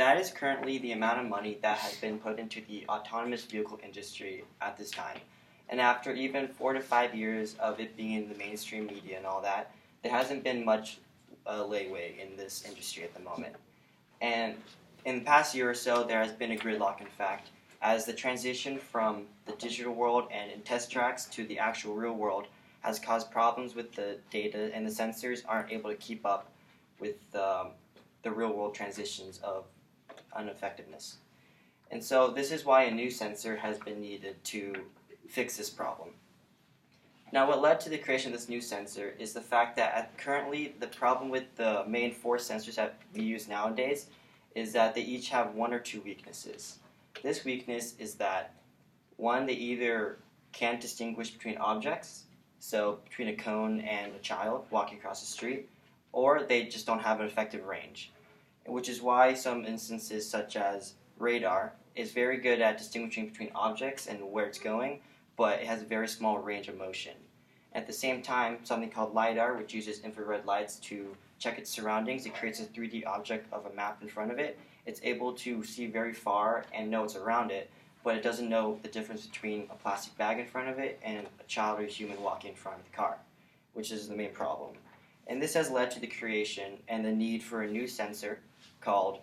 That is currently the amount of money that has been put into the autonomous vehicle industry at this time. And after even 4 to 5 years of it being in the mainstream media and all that, there hasn't been much leeway in this industry at the moment. And in the past year or so, there has been a gridlock, in fact, as the transition from the digital world and in test tracks to the actual real world has caused problems with the data, and the sensors aren't able to keep up with the real world transitions of ineffectiveness. And so this is why a new sensor has been needed to fix this problem. Now, what led to the creation of this new sensor is the fact that currently the problem with the main four sensors that we use nowadays is that they each have one or two weaknesses. This weakness is that, one, they either can't distinguish between objects, so between a cone and a child walking across the street, or they just don't have an effective range, which is why some instances such as radar is very good at distinguishing between objects and where it's going, but it has a very small range of motion. At the same time, something called LiDAR, which uses infrared lights to check its surroundings, it creates a 3D object of a map in front of it. It's able to see very far and know what's around it, but it doesn't know the difference between a plastic bag in front of it and a child or a human walking in front of the car, which is the main problem. And this has led to the creation and the need for a new sensor called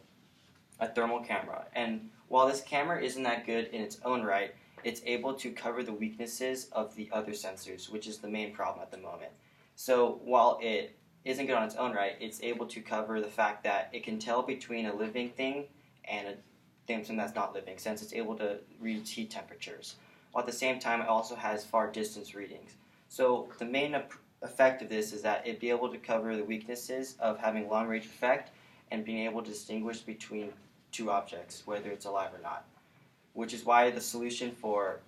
a thermal camera. And while this camera isn't that good in its own right, it's able to cover the weaknesses of the other sensors, which is the main problem at the moment. So while it isn't good on its own right, it's able to cover the fact that it can tell between a living thing and a something that's not living, since it's able to read heat temperatures. While at the same time, it also has far distance readings. So the main effect of this is that it'd be able to cover the weaknesses of having long range effect and being able to distinguish between two objects, whether it's alive or not. Which is why the solution for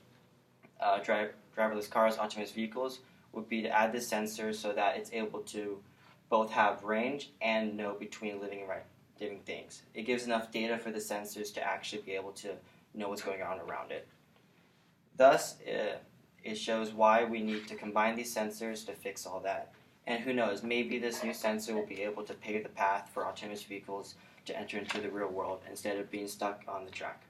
driverless cars, autonomous vehicles, would be to add this sensor so that it's able to both have range and know between living things. It gives enough data for the sensors to actually be able to know what's going on around it. Thus, it shows why we need to combine these sensors to fix all that. And who knows, maybe this new sensor will be able to pave the path for autonomous vehicles to enter into the real world instead of being stuck on the track.